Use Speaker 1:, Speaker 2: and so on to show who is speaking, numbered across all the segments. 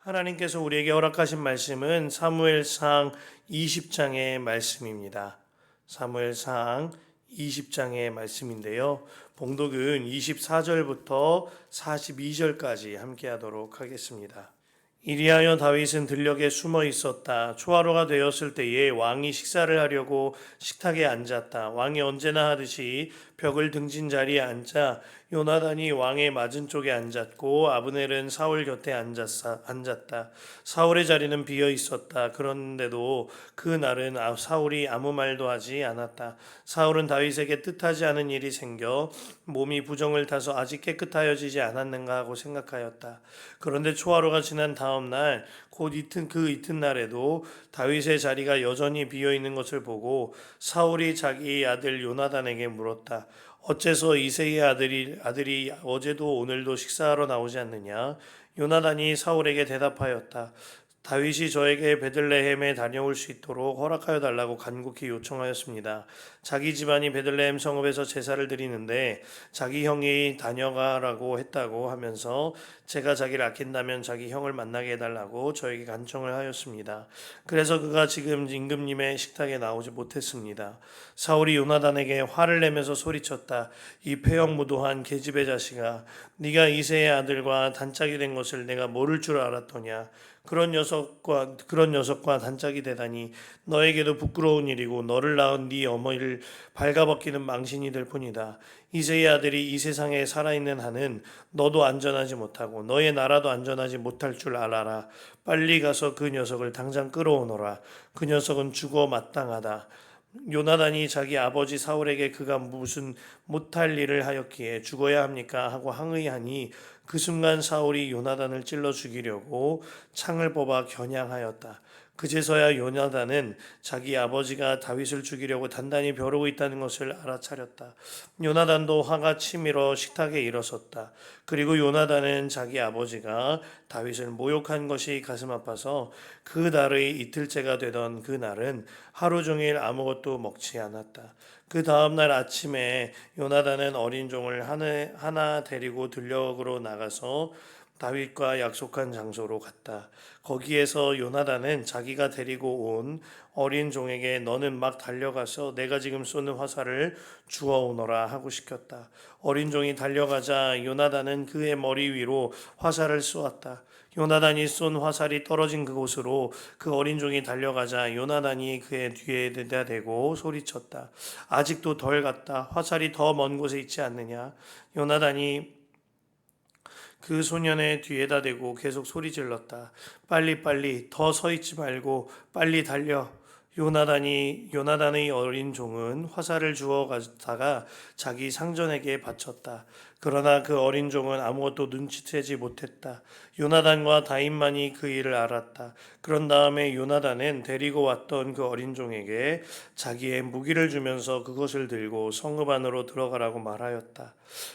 Speaker 1: 하나님께서 우리에게 허락하신 말씀은 사무엘상 20장의 말씀입니다. 사무엘상 20장의 말씀인데요. 봉독은 24절부터 42절까지 함께 하도록 하겠습니다. 이리하여 다윗은 들녘에 숨어 있었다. 초하루가 되었을 때에 왕이 식사를 하려고 식탁에 앉았다. 왕이 언제나 하듯이 벽을 등진 자리에 앉자 요나단이 왕의 맞은쪽에 앉았고 아브넬은 사울 곁에 앉았다. 사울의 자리는 비어 있었다. 그런데도 그날은 사울이 아무 말도 하지 않았다. 사울은 다윗에게 뜻하지 않은 일이 생겨 몸이 부정을 타서 아직 깨끗하여지지 않았는가 하고 생각하였다. 그런데 초하루가 지난 다음 날 곧 그 이튿날에도 다윗의 자리가 여전히 비어 있는 것을 보고 사울이 자기 아들 요나단에게 물었다. 어째서 이새의 아들이 어제도 오늘도 식사하러 나오지 않느냐? 요나단이 사울에게 대답하였다. 다윗이 저에게 베들레헴에 다녀올 수 있도록 허락하여 달라고 간곡히 요청하였습니다. 자기 집안이 베들레헴 성읍에서 제사를 드리는데 자기 형이 다녀가라고 했다고 하면서 제가 자기를 아낀다면 자기 형을 만나게 해달라고 저에게 간청을 하였습니다. 그래서 그가 지금 임금님의 식탁에 나오지 못했습니다. 사울이 요나단에게 화를 내면서 소리쳤다. 이 폐역무도한 계집의 자식아, 네가 이새의 아들과 단짝이 된 것을 내가 모를 줄 알았더냐. 그런 녀석과 단짝이 되다니 너에게도 부끄러운 일이고 너를 낳은 네 어머니를 발가벗기는 망신이 될 뿐이다. 이새의 아들이 이 세상에 살아있는 한은 너도 안전하지 못하고 너의 나라도 안전하지 못할 줄 알아라. 빨리 가서 그 녀석을 당장 끌어오너라. 그 녀석은 죽어 마땅하다. 요나단이 자기 아버지 사울에게 그가 무슨 못할 일을 하였기에 죽어야 합니까? 하고 항의하니 그 순간 사울이 요나단을 찔러 죽이려고 창을 뽑아 겨냥하였다. 그제서야 요나단은 자기 아버지가 다윗을 죽이려고 단단히 벼르고 있다는 것을 알아차렸다. 요나단도 화가 치밀어 식탁에 일어섰다. 그리고 요나단은 자기 아버지가 다윗을 모욕한 것이 가슴 아파서 그 날의 이틀째가 되던 그 날은 하루 종일 아무것도 먹지 않았다. 그 다음날 아침에 요나단은 어린 종을 하나 데리고 들녘으로 나가서 다윗과 약속한 장소로 갔다. 거기에서 요나단은 자기가 데리고 온 어린 종에게 너는 막 달려가서 내가 지금 쏘는 화살을 주워오너라 하고 시켰다. 어린 종이 달려가자 요나단은 그의 머리 위로 화살을 쏘았다. 요나단이 쏜 화살이 떨어진 그곳으로 그 어린 종이 달려가자 요나단이 그의 뒤에 대고 소리쳤다. 아직도 덜 갔다. 화살이 더 먼 곳에 있지 않느냐. 요나단이 그 소년의 뒤에다 대고 계속 소리 질렀다. 빨리 더 서 있지 말고 빨리 달려. 요나단의 어린 종은 화살을 주워 가다가 자기 상전에게 바쳤다. 그러나 그 어린 종은 아무것도 눈치채지 못했다. 요나단과 다윗만이 그 일을 알았다. 그런 다음에 요나단은 데리고 왔던 그 어린 종에게 자기의 무기를 주면서 그것을 들고 성읍 안으로 들어가라고 말하였다.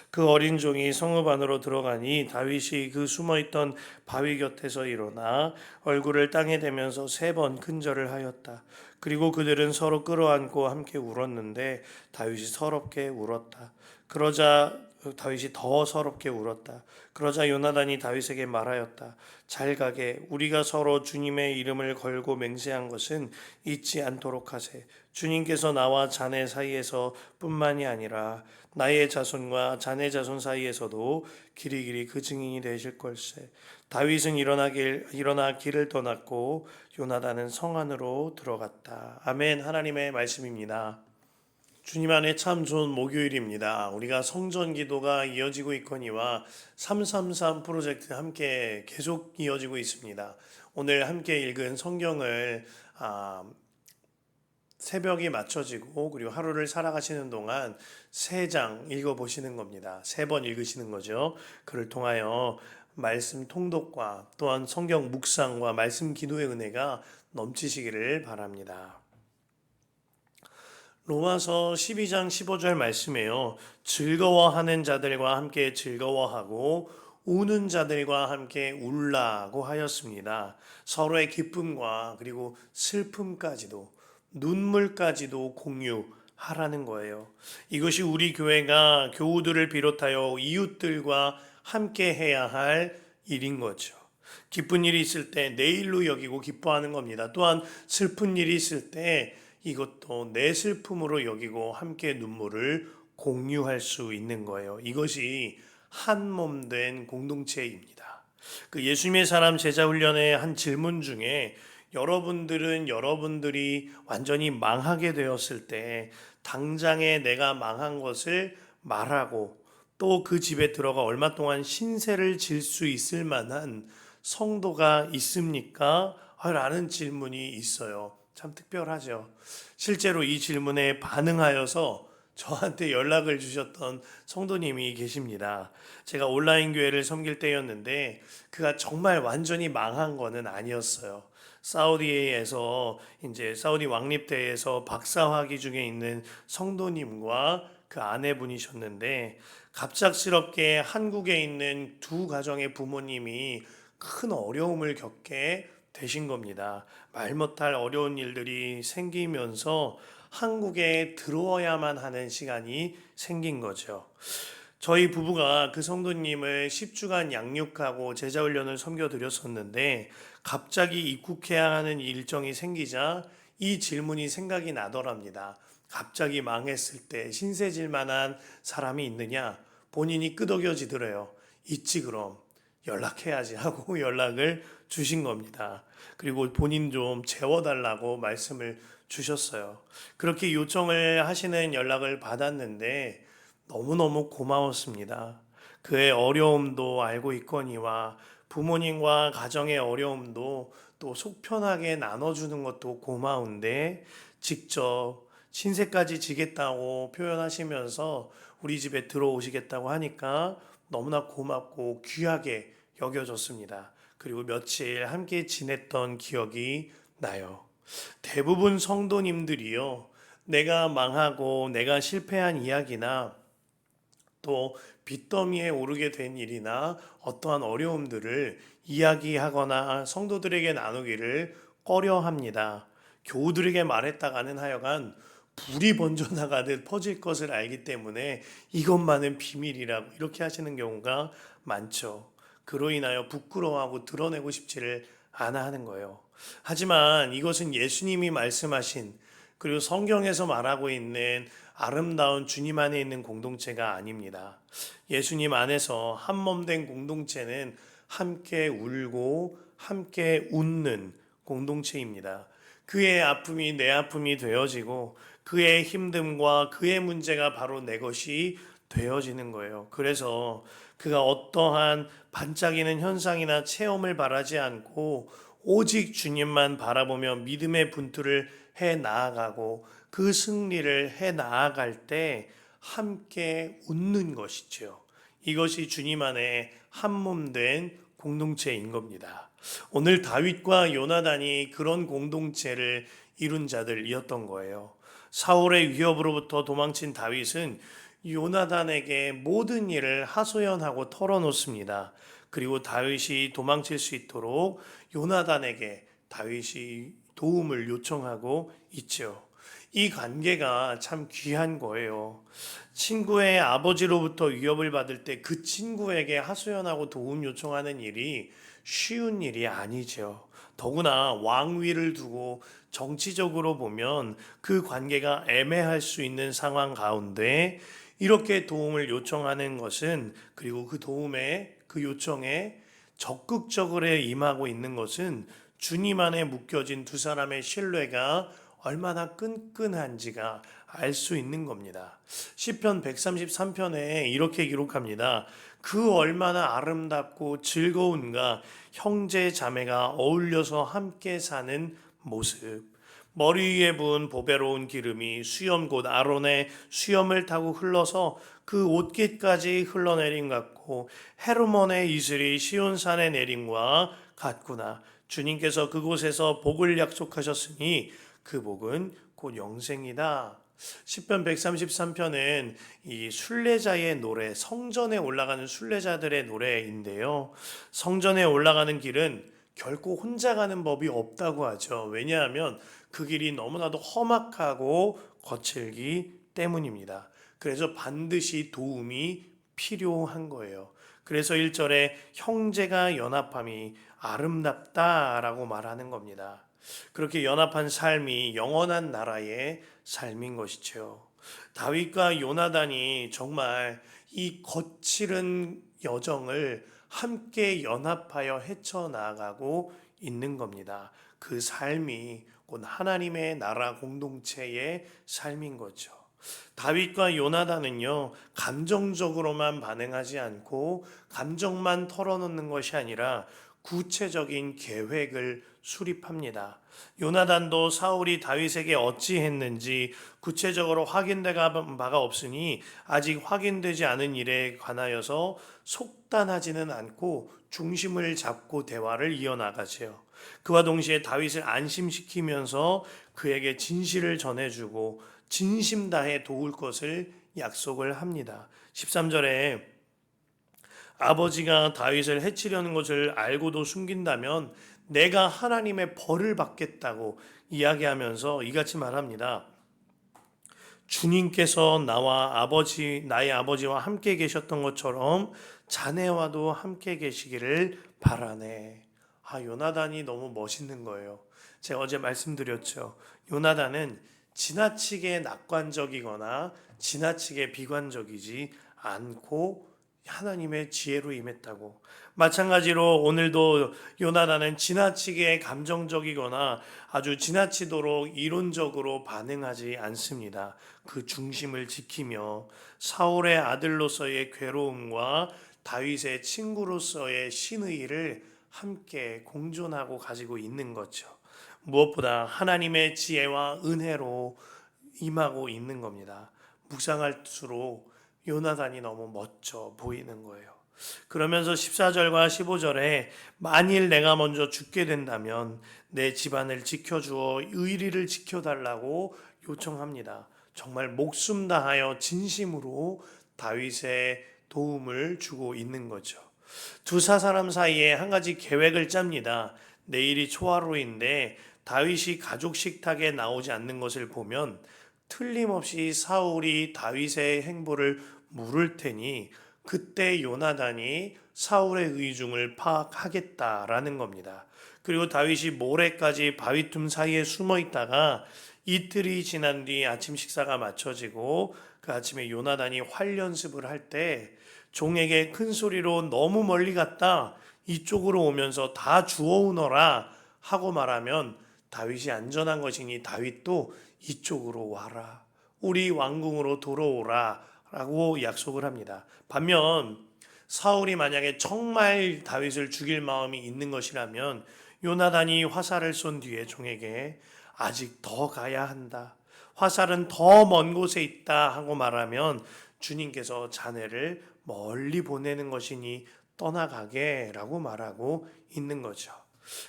Speaker 1: 그 어린 종이 성읍 안으로 들어가니 다윗이 그 숨어있던 바위 곁에서 일어나 얼굴을 땅에 대면서 3번 큰절을 하였다. 그리고 그들은 서로 끌어안고 함께 울었는데 다윗이 서럽게 울었다. 그러자 다윗이 더 서럽게 울었다. 그러자 요나단이 다윗에게 말하였다. 잘 가게 우리가 서로 주님의 이름을 걸고 맹세한 것은 잊지 않도록 하세. 주님께서 나와 자네 사이에서 뿐만이 아니라 나의 자손과 자네 자손 사이에서도 길이길이 그 증인이 되실 걸세. 다윗은 일어나 길을 떠났고 요나단은 성 안으로 들어갔다. 아멘. 하나님의 말씀입니다. 주님 안에 참 좋은 목요일입니다. 우리가 성전 기도가 이어지고 있거니와 333 프로젝트 함께 계속 이어지고 있습니다. 오늘 함께 읽은 성경을 새벽이 맞춰지고 그리고 하루를 살아가시는 동안 3장 읽어보시는 겁니다. 3번 읽으시는 거죠. 그를 통하여 말씀 통독과 또한 성경 묵상과 말씀 기도의 은혜가 넘치시기를 바랍니다. 로마서 12장 15절 말씀에요. 즐거워하는 자들과 함께 즐거워하고 우는 자들과 함께 울라고 하였습니다. 서로의 기쁨과 그리고 슬픔까지도 눈물까지도 공유하라는 거예요. 이것이 우리 교회가 교우들을 비롯하여 이웃들과 함께 해야 할 일인 거죠. 기쁜 일이 있을 때 내일로 여기고 기뻐하는 겁니다. 또한 슬픈 일이 있을 때 이것도 내 슬픔으로 여기고 함께 눈물을 공유할 수 있는 거예요. 이것이 한 몸 된 공동체입니다. 그 예수님의 사람 제자 훈련의 한 질문 중에 여러분들은 여러분들이 완전히 망하게 되었을 때 당장에 내가 망한 것을 말하고 또 그 집에 들어가 얼마 동안 신세를 질 수 있을 만한 성도가 있습니까? 라는 질문이 있어요. 참 특별하죠. 실제로 이 질문에 반응하여서 저한테 연락을 주셨던 성도님이 계십니다. 제가 온라인 교회를 섬길 때였는데 그가 정말 완전히 망한 거는 아니었어요. 사우디에서 이제 사우디 왕립대에서 박사학위 중에 있는 성도님과 그 아내분이셨는데 갑작스럽게 한국에 있는 두 가정의 부모님이 큰 어려움을 겪게 되신 겁니다. 말 못할 어려운 일들이 생기면서 한국에 들어와야만 하는 시간이 생긴 거죠. 저희 부부가 그 성도님을 10주간 양육하고 제자훈련을 섬겨드렸었는데 갑자기 입국해야 하는 일정이 생기자 이 질문이 생각이 나더랍니다. 갑자기 망했을 때 신세질 만한 사람이 있느냐? 본인이 끄덕여지더래요. 있지 그럼 연락해야지 하고 연락을 주신 겁니다. 그리고 본인 좀 재워달라고 말씀을 주셨어요. 그렇게 요청을 하시는 연락을 받았는데 너무너무 고마웠습니다. 그의 어려움도 알고 있거니와 부모님과 가정의 어려움도 또 속편하게 나눠주는 것도 고마운데 직접 신세까지 지겠다고 표현하시면서 우리 집에 들어오시겠다고 하니까 너무나 고맙고 귀하게 여겨졌습니다. 그리고 며칠 함께 지냈던 기억이 나요. 대부분 성도님들이요, 내가 망하고 내가 실패한 이야기나 또 빚더미에 오르게 된 일이나 어떠한 어려움들을 이야기하거나 성도들에게 나누기를 꺼려 합니다. 교우들에게 말했다가는 하여간 불이 번져나가듯 퍼질 것을 알기 때문에 이것만은 비밀이라고 이렇게 하시는 경우가 많죠. 그로 인하여 부끄러워하고 드러내고 싶지를 않아 하는 거예요. 하지만 이것은 예수님이 말씀하신 그리고 성경에서 말하고 있는 아름다운 주님 안에 있는 공동체가 아닙니다. 예수님 안에서 한 몸 된 공동체는 함께 울고 함께 웃는 공동체입니다. 그의 아픔이 내 아픔이 되어지고 그의 힘듦과 그의 문제가 바로 내 것이 되어지는 거예요. 그래서 그가 어떠한 반짝이는 현상이나 체험을 바라지 않고 오직 주님만 바라보며 믿음의 분투를 해 나아가고 그 승리를 해 나아갈 때 함께 웃는 것이죠. 이것이 주님 안에 한 몸 된 공동체인 겁니다. 오늘 다윗과 요나단이 그런 공동체를 이룬 자들이었던 거예요. 사울의 위협으로부터 도망친 다윗은 요나단에게 모든 일을 하소연하고 털어놓습니다. 그리고 다윗이 도망칠 수 있도록 요나단에게 다윗이 도움을 요청하고 있죠. 이 관계가 참 귀한 거예요. 친구의 아버지로부터 위협을 받을 때 그 친구에게 하소연하고 도움 요청하는 일이 쉬운 일이 아니죠. 더구나 왕위를 두고 정치적으로 보면 그 관계가 애매할 수 있는 상황 가운데 이렇게 도움을 요청하는 것은 그리고 그 도움에 그 요청에 적극적으로 임하고 있는 것은 주님 안에 묶여진 두 사람의 신뢰가 얼마나 끈끈한지가 알 수 있는 겁니다. 시편 133편에 이렇게 기록합니다. 그 얼마나 아름답고 즐거운가 형제 자매가 어울려서 함께 사는 모습. 머리 위에 부은 보배로운 기름이 수염 곧 아론의 수염을 타고 흘러서 그 옷깃까지 흘러내림 같고 헤르몬의 이슬이 시온산에 내림과 같구나. 주님께서 그곳에서 복을 약속하셨으니 그 복은 곧 영생이다. 시편 133편은 이 순례자의 노래, 성전에 올라가는 순례자들의 노래인데요. 성전에 올라가는 길은 결코 혼자 가는 법이 없다고 하죠. 왜냐하면 그 길이 너무나도 험악하고 거칠기 때문입니다. 그래서 반드시 도움이 필요한 거예요. 그래서 1절에 형제가 연합함이 아름답다라고 말하는 겁니다. 그렇게 연합한 삶이 영원한 나라의 삶인 것이죠. 다윗과 요나단이 정말 이 거칠은 여정을 함께 연합하여 헤쳐나가고 있는 겁니다. 그 삶이 곧 하나님의 나라 공동체의 삶인 거죠. 다윗과 요나단은요, 감정적으로만 반응하지 않고 감정만 털어놓는 것이 아니라 구체적인 계획을 수립합니다. 요나단도 사울이 다윗에게 어찌했는지 구체적으로 확인되가 바가 없으니 아직 확인되지 않은 일에 관하여서 속단하지는 않고 중심을 잡고 대화를 이어나가지요. 그와 동시에 다윗을 안심시키면서 그에게 진실을 전해주고 진심 다해 도울 것을 약속을 합니다. 13절에 아버지가 다윗을 해치려는 것을 알고도 숨긴다면 내가 하나님의 벌을 받겠다고 이야기하면서 이같이 말합니다. 주님께서 나의 아버지와 함께 계셨던 것처럼 자네와도 함께 계시기를 바라네. 요나단이 너무 멋있는 거예요. 제가 어제 말씀드렸죠. 요나단은 지나치게 낙관적이거나 지나치게 비관적이지 않고 하나님의 지혜로 임했다고. 마찬가지로 오늘도 요나단은 지나치게 감정적이거나 아주 지나치도록 이론적으로 반응하지 않습니다. 그 중심을 지키며 사울의 아들로서의 괴로움과 다윗의 친구로서의 신의를 함께 공존하고 가지고 있는 거죠. 무엇보다 하나님의 지혜와 은혜로 임하고 있는 겁니다. 묵상할수록 요나단이 너무 멋져 보이는 거예요. 그러면서 14절과 15절에 만일 내가 먼저 죽게 된다면 내 집안을 지켜주어 의리를 지켜달라고 요청합니다. 정말 목숨 다하여 진심으로 다윗의 도움을 주고 있는 거죠. 두 사람 사이에 한 가지 계획을 짭니다. 내일이 초하루인데 다윗이 가족 식탁에 나오지 않는 것을 보면 틀림없이 사울이 다윗의 행보를 물을 테니 그때 요나단이 사울의 의중을 파악하겠다라는 겁니다. 그리고 다윗이 모레까지 바위틈 사이에 숨어 있다가 이틀이 지난 뒤 아침 식사가 마쳐지고 그 아침에 요나단이 활 연습을 할 때 종에게 큰 소리로 너무 멀리 갔다 이쪽으로 오면서 다 주워오너라 하고 말하면 다윗이 안전한 것이니 다윗도 이쪽으로 와라. 우리 왕궁으로 돌아오라 라고 약속을 합니다. 반면 사울이 만약에 정말 다윗을 죽일 마음이 있는 것이라면 요나단이 화살을 쏜 뒤에 종에게 아직 더 가야 한다. 화살은 더 먼 곳에 있다 하고 말하면 주님께서 자네를 멀리 보내는 것이니 떠나가게 라고 말하고 있는 거죠.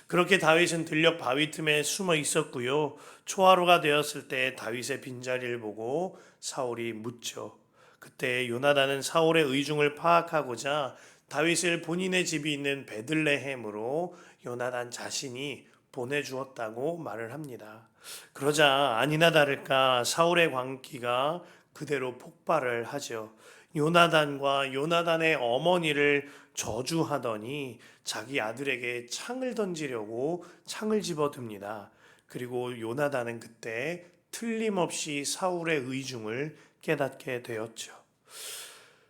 Speaker 1: 그렇게 다윗은 들녘 바위 틈에 숨어 있었고요. 초하루가 되었을 때 다윗의 빈자리를 보고 사울이 묻죠. 그때 요나단은 사울의 의중을 파악하고자 다윗을 본인의 집이 있는 베들레헴으로 요나단 자신이 보내주었다고 말을 합니다. 그러자 아니나 다를까 사울의 광기가 그대로 폭발을 하죠. 요나단과 요나단의 어머니를 저주하더니 자기 아들에게 창을 던지려고 창을 집어듭니다. 그리고 요나단은 그때 틀림없이 사울의 의중을 깨닫게 되었죠.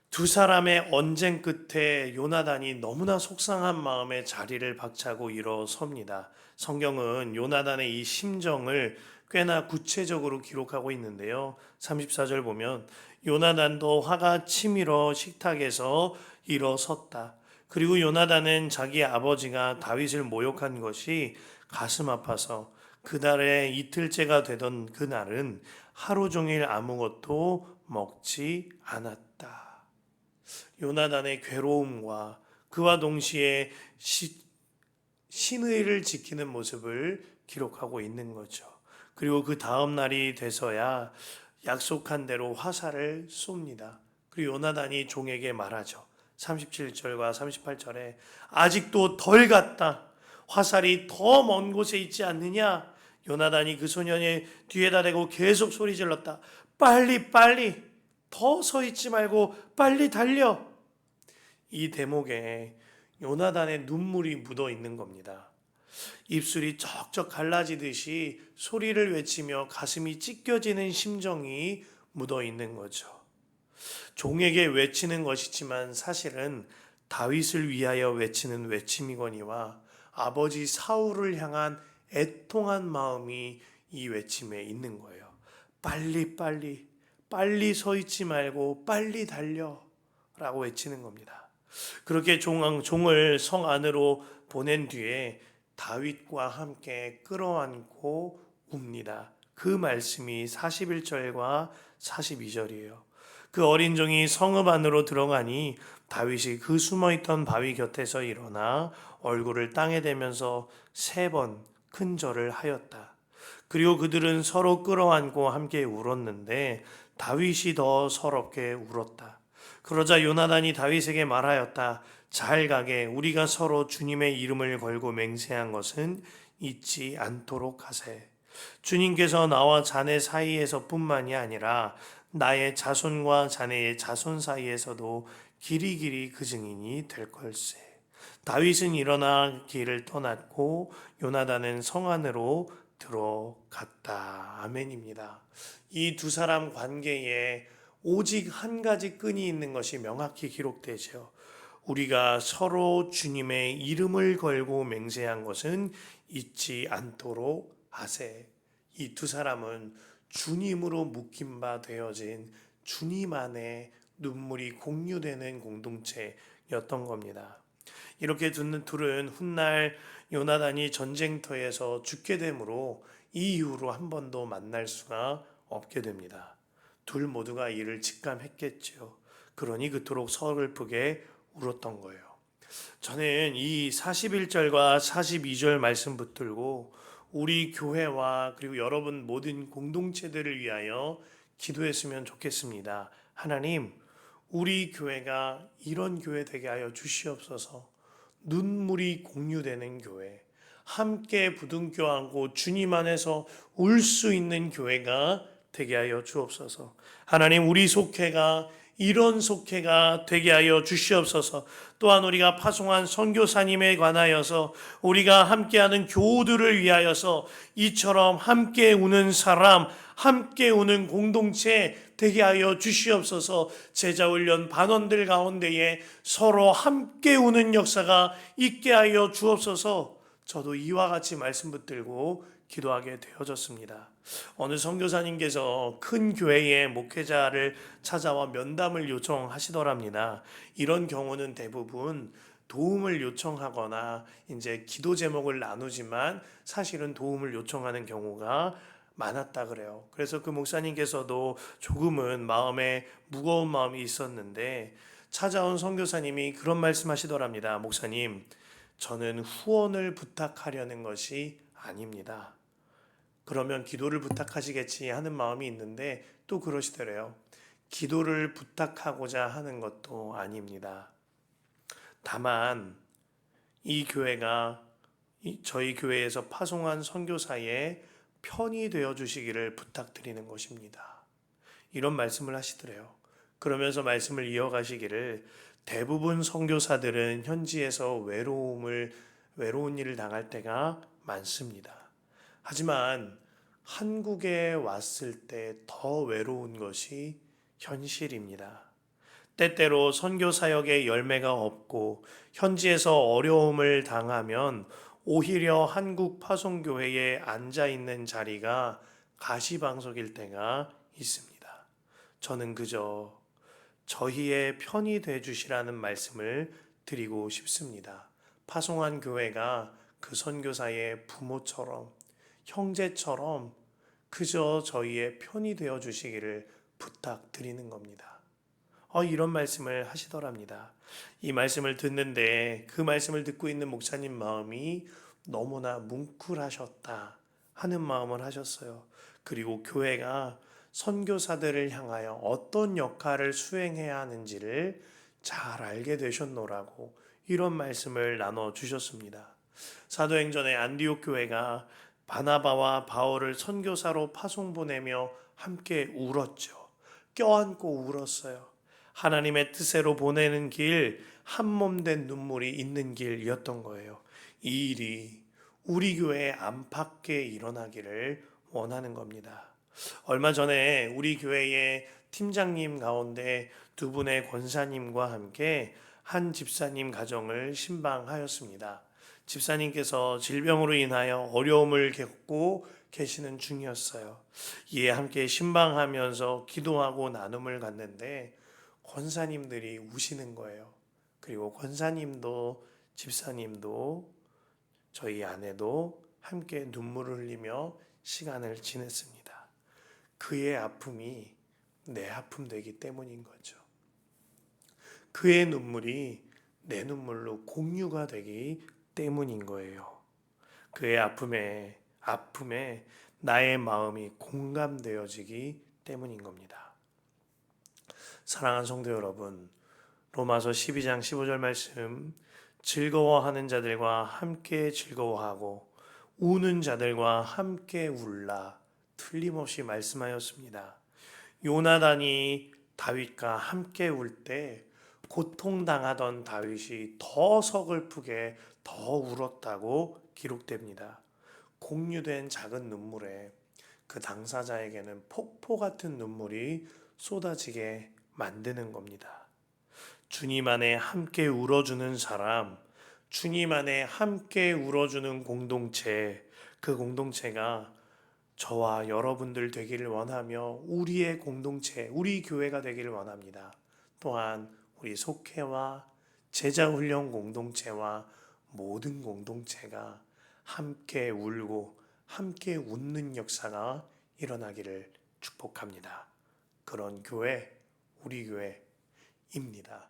Speaker 1: 두 사람의 언쟁 끝에 요나단이 너무나 속상한 마음에 자리를 박차고 일어섭니다. 성경은 요나단의 이 심정을 꽤나 구체적으로 기록하고 있는데요. 34절 보면 요나단도 화가 치밀어 식탁에서 일어섰다. 그리고 요나단은 자기 아버지가 다윗을 모욕한 것이 가슴 아파서 그날의 이틀째가 되던 그날은 하루 종일 아무것도 먹지 않았다. 요나단의 괴로움과 그와 동시에 신의를 지키는 모습을 기록하고 있는 거죠. 그리고 그 다음 날이 돼서야 약속한 대로 화살을 쏩니다. 그리고 요나단이 종에게 말하죠. 37절과 38절에 아직도 덜 갔다. 화살이 더 먼 곳에 있지 않느냐? 요나단이 그 소년의 뒤에다 대고 계속 소리 질렀다. 빨리 더 서 있지 말고 빨리 달려. 이 대목에 요나단의 눈물이 묻어 있는 겁니다. 입술이 쩍쩍 갈라지듯이 소리를 외치며 가슴이 찢겨지는 심정이 묻어 있는 거죠. 종에게 외치는 것이지만 사실은 다윗을 위하여 외치는 외침이거니와 아버지 사울을 향한 애통한 마음이 이 외침에 있는 거예요. 빨리 빨리 빨리 서 있지 말고 빨리 달려 라고 외치는 겁니다. 그렇게 종을 성 안으로 보낸 뒤에 다윗과 함께 끌어안고 웁니다. 그 말씀이 41절과 42절이에요. 그 어린 종이 성읍 안으로 들어가니 다윗이 그 숨어있던 바위 곁에서 일어나 얼굴을 땅에 대면서 3번 큰 절을 하였다. 그리고 그들은 서로 끌어안고 함께 울었는데 다윗이 더 서럽게 울었다. 그러자 요나단이 다윗에게 말하였다. 잘 가게 우리가 서로 주님의 이름을 걸고 맹세한 것은 잊지 않도록 하세. 주님께서 나와 자네 사이에서 뿐만이 아니라 나의 자손과 자네의 자손 사이에서도 길이길이 그 증인이 될 걸세. 다윗은 일어나 길을 떠났고 요나단은 성 안으로 들어갔다. 아멘입니다. 이 두 사람 관계에 오직 한 가지 끈이 있는 것이 명확히 기록되죠. 우리가 서로 주님의 이름을 걸고 맹세한 것은 잊지 않도록 하세. 이 두 사람은 주님으로 묶인 바 되어진 주님 안에 눈물이 공유되는 공동체였던 겁니다. 이렇게 듣는 둘은 훗날 요나단이 전쟁터에서 죽게 되므로 이 이후로 한 번도 만날 수가 없게 됩니다. 둘 모두가 이를 직감했겠죠. 그러니 그토록 서글프게 울었던 거예요. 저는 이 41절과 42절 말씀 붙들고 우리 교회와 그리고 여러분 모든 공동체들을 위하여 기도했으면 좋겠습니다. 하나님, 우리 교회가 이런 교회 되게 하여 주시옵소서. 눈물이 공유되는 교회, 함께 부둥켜 안고 주님 안에서 울 수 있는 교회가 되게 하여 주옵소서. 하나님, 우리 속회가 이런 속회가 되게 하여 주시옵소서. 또한 우리가 파송한 선교사님에 관하여서 우리가 함께하는 교우들을 위하여서 이처럼 함께 우는 사람, 함께 우는 공동체 되게 하여 주시옵소서. 제자훈련 반원들 가운데에 서로 함께 우는 역사가 있게 하여 주옵소서. 저도 이와 같이 말씀 붙들고 기도하게 되어졌습니다. 어느 선교사님께서 큰 교회의 목회자를 찾아와 면담을 요청하시더랍니다. 이런 경우는 대부분 도움을 요청하거나 이제 기도 제목을 나누지만 사실은 도움을 요청하는 경우가 많았다 그래요. 그래서 그 목사님께서도 조금은 마음에 무거운 마음이 있었는데 찾아온 선교사님이 그런 말씀하시더랍니다. 목사님, 저는 후원을 부탁하려는 것이 아닙니다. 그러면 기도를 부탁하시겠지 하는 마음이 있는데 또 그러시더래요. 기도를 부탁하고자 하는 것도 아닙니다. 다만 이 교회가 저희 교회에서 파송한 선교사의 편이 되어 주시기를 부탁드리는 것입니다. 이런 말씀을 하시더래요. 그러면서 말씀을 이어가시기를 대부분 선교사들은 현지에서 외로운 일을 당할 때가 많습니다. 하지만 한국에 왔을 때 더 외로운 것이 현실입니다. 때때로 선교 사역의 열매가 없고 현지에서 어려움을 당하면 오히려 한국 파송교회에 앉아 있는 자리가 가시방석일 때가 있습니다. 저는 그저 저희의 편이 돼 주시라는 말씀을 드리고 싶습니다. 파송한 교회가 그 선교사의 부모처럼 형제처럼 그저 저희의 편이 되어 주시기를 부탁드리는 겁니다. 이런 말씀을 하시더랍니다. 이 말씀을 듣는데 그 말씀을 듣고 있는 목사님 마음이 너무나 뭉클하셨다 하는 마음을 하셨어요. 그리고 교회가 선교사들을 향하여 어떤 역할을 수행해야 하는지를 잘 알게 되셨노라고 이런 말씀을 나눠 주셨습니다. 사도행전의 안디옥 교회가 바나바와 바울을 선교사로 파송 보내며 함께 울었죠. 껴안고 울었어요. 하나님의 뜻대로 보내는 길, 한몸된 눈물이 있는 길이었던 거예요. 이 일이 우리 교회 안팎에 일어나기를 원하는 겁니다. 얼마 전에 우리 교회의 팀장님 가운데 두 분의 권사님과 함께 한 집사님 가정을 신방하였습니다. 집사님께서 질병으로 인하여 어려움을 겪고 계시는 중이었어요. 이에 함께 신방하면서 기도하고 나눔을 갖는데 권사님들이 우시는 거예요. 그리고 권사님도 집사님도 저희 아내도 함께 눈물을 흘리며 시간을 지냈습니다. 그의 아픔이 내 아픔 되기 때문인 거죠. 그의 눈물이 내 눈물로 공유가 되기 때문인 거예요. 그의 아픔에 나의 마음이 공감되어지기 때문인 겁니다. 사랑하는 성도 여러분, 로마서 12장 15절 말씀, 즐거워하는 자들과 함께 즐거워하고 우는 자들과 함께 울라 틀림없이 말씀하였습니다. 요나단이 다윗과 함께 울 때 고통당하던 다윗이 더 서글프게 더 울었다고 기록됩니다. 공유된 작은 눈물에 그 당사자에게는 폭포 같은 눈물이 쏟아지게 만드는 겁니다. 주님 안에 함께 울어주는 사람, 주님 안에 함께 울어주는 공동체, 그 공동체가 저와 여러분들 되기를 원하며 우리의 공동체, 우리 교회가 되기를 원합니다. 또한 우리 속회와 제자훈련 공동체와 모든 공동체가 함께 울고 함께 웃는 역사가 일어나기를 축복합니다. 그런 교회, 우리 교회입니다.